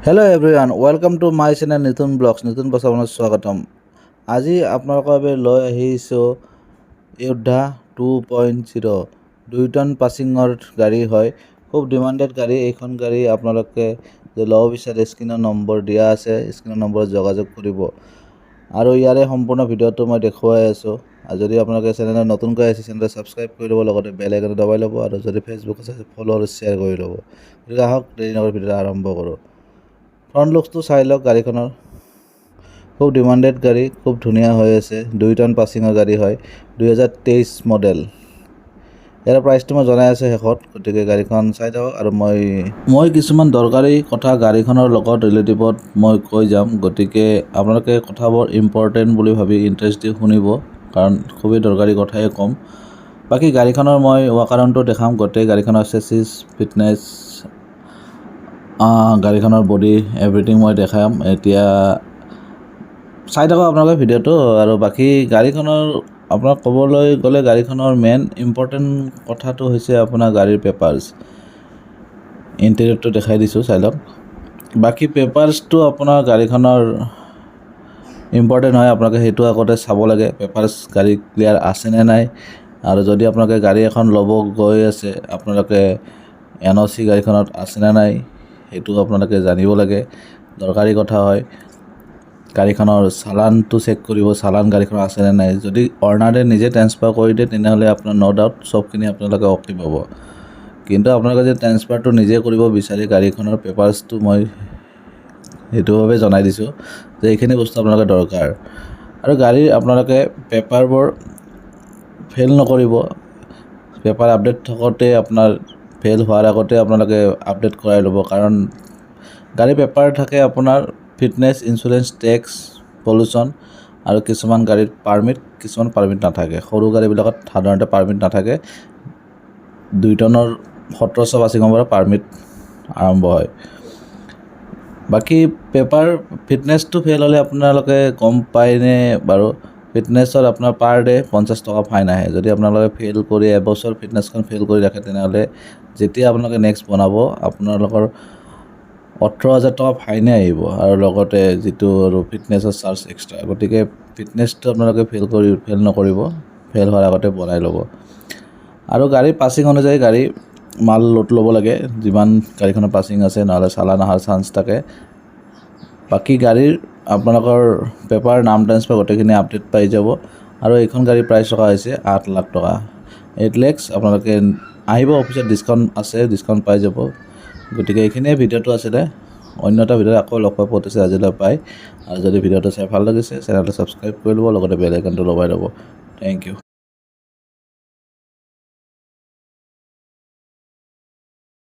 Hello' everyone, welcome to my channel Nitun blogs. নতুন বছৰ আপোনাক স্বাগতম। আজি আপোনালোকৰ বাবে লৈ আহিছোঁ য়োদ্ধা 2.0 2 টন পাছিঙৰ গাড়ী হয়। খুব ডিমাণ্ডেড গাড়ী। এইখন গাড়ী আপোনালোকে যে ল'ব বিচাৰে স্ক্ৰীণৰ নম্বৰ দিয়া আছে, স্ক্ৰীণৰ নম্বৰত যোগাযোগ কৰিব। আৰু ইয়াৰে সম্পূৰ্ণ ভিডিঅ'টো মই দেখুৱাই আছোঁ। আৰু যদি আপোনালোকে চেনেলত নতুনকৈ আছে চেনেলটো ছাবস্ক্ৰাইব কৰি ল'ব, লগতে বেল আইকনটো দবাই ল'ব, আৰু যদি ফেচবুক আছে ফ'ল' আৰু শ্বেয়াৰ কৰি ল'ব। গতিকে আহক দেৰি নকৰি ভিডিঅ'টো আৰম্ভ কৰোঁ। ফ্ৰণ্ট লুকটো চাই লওক গাড়ীখনৰ। খুব ডিমাণ্ডেড গাড়ী, খুব ধুনীয়া হৈ আছে। 2 টন পাছিঙৰ গাড়ী হয়, 2023 মডেল। ইয়াৰ প্ৰাইচটো মই জনাই আছোঁ শেষত, গতিকে গাড়ীখন চাই থাকক। আৰু মই কিছুমান দৰকাৰী কথা গাড়ীখনৰ লগত ৰিলেটিভত মই কৈ যাম, গতিকে আপোনালোকে কথাবোৰ ইম্পৰ্টেণ্ট বুলি ভাবি ইণ্টাৰেষ্ট দি শুনিব, কাৰণ খুবেই দৰকাৰী কথাই ক'ম। বাকী গাড়ীখনৰ মই ৱাকাৰণটো দেখাম, গোটেই গাড়ীখনৰ চেচিছ, ফিটনেছ, গাড়ীখনৰ বডি এভৰিথিং মই দেখাম। এতিয়া চাই থাকক আপোনালোকে ভিডিঅ'টো। আৰু বাকী গাড়ীখনৰ আপোনাক ক'বলৈ গ'লে গাড়ীখনৰ মেইন ইম্পৰ্টেণ্ট কথাটো হৈছে আপোনাৰ গাড়ীৰ পেপাৰ্ছ। ইণ্টেৰিয়ৰটো দেখাই দিছোঁ, চাই লওক। বাকী পেপাৰ্ছটো আপোনাৰ গাড়ীখনৰ ইম্পৰ্টেণ্ট হয়, আপোনালোকে সেইটো আগতে চাব লাগে। পেপাৰ্ছ গাড়ী ক্লিয়াৰ আছেনে নাই। আৰু যদি আপোনালোকে গাড়ী এখন ল'ব গৈ আছে, আপোনালোকে NOC গাড়ীখনত আছেনে নাই সেইটো আপোনালোকে জানিব লাগে, দৰকাৰী কথা হয়। গাড়ীখনৰ চালানটো চেক কৰিব, চালান গাড়ীখনৰ আছেনে নাই। যদি অ'নাৰে নিজে ট্ৰেন্সফাৰ কৰি দিয়ে তেনেহ'লে আপোনাৰ ন' ডাউট চবখিনি আপোনালোকে অ'কে পাব। কিন্তু আপোনালোকে যদি ট্ৰেন্সফাৰটো নিজে কৰিব বিচাৰে গাড়ীখনৰ পেপাৰ্ছটো মই সেইটোভাৱে জনাই দিছোঁ যে এইখিনি বস্তু আপোনালোকে দৰকাৰ। আৰু গাড়ীৰ আপোনালোকে পেপাৰবোৰ ফেইল নকৰিব। পেপাৰ আপডেট থাকোঁতে আপোনাৰ ফেইল হোৱাৰ আগতে আপোনালোকে আপডেট কৰাই ল'ব, কাৰণ গাড়ীৰ পেপাৰ থাকে আপোনাৰ ফিটনেছ, ইঞ্চুৰেঞ্চ, টেক্স, পলিউশ্যন, আৰু কিছুমান গাড়ীত পাৰ্মিট, কিছুমান পাৰ্মিট নাথাকে। সৰু গাড়ীবিলাকত সাধাৰণতে পাৰ্মিট নাথাকে। 2 টনৰ 1700 পাছিঙৰ পৰা পাৰ্মিট আৰম্ভ হয়। বাকী পেপাৰ ফিটনেছটো ফেইল হ'লে আপোনালোকে গম পায়নে বাৰু? ফিটনেছত আপোনাৰ পাৰ ডে 50 টকা ফাইন আহে। যদি আপোনালোকে ফেইল কৰি এবছৰ ফিটনেছখন ফেইল কৰি ৰাখে তেনেহ'লে যেতিয়া আপোনালোকে নেক্সট বনাব আপোনালোকৰ 18,000 টকা ফাইনে আহিব, আৰু লগতে যিটো আৰু ফিটনেছৰ চাৰ্জ এক্সট্ৰা। গতিকে ফিটনেছটো আপোনালোকে ফেইল নকৰিব, ফেইল হোৱাৰ আগতে বনাই ল'ব। আৰু গাড়ীৰ পাছিং অনুযায়ী গাড়ী মাল লোড ল'ব লাগে, যিমান গাড়ীখনৰ পাছিং আছে, নহ'লে চালান অহাৰ চান্স থাকে। বাকী গাড়ীৰ আপোনালোকৰ পেপাৰ, নাম ট্ৰেন্সফাৰ গোটেইখিনি আপডেট পাই যাব। আৰু এইখন গাড়ীৰ প্ৰাইচ থকা হৈছে 8 লাখ টকা, 8 lakhs। আপোনালোকে আহিব অফিচত, ডিছকাউণ্ট আছে, ডিছকাউণ্ট পাই যাব। গতিকে এইখিনিয়ে ভিডিঅ'টো আছিলে। অন্য এটা ভিডিঅ'ত আকৌ লগ পাব পতিছে আজিলৈ পাই। আৰু যদি ভিডিঅ'টো চাই ভাল লাগিছে চেনেলটো ছাবস্ক্ৰাইব কৰি ল'ব, লগতে বেল আইকনটো দবাই ল'ব। Thank U.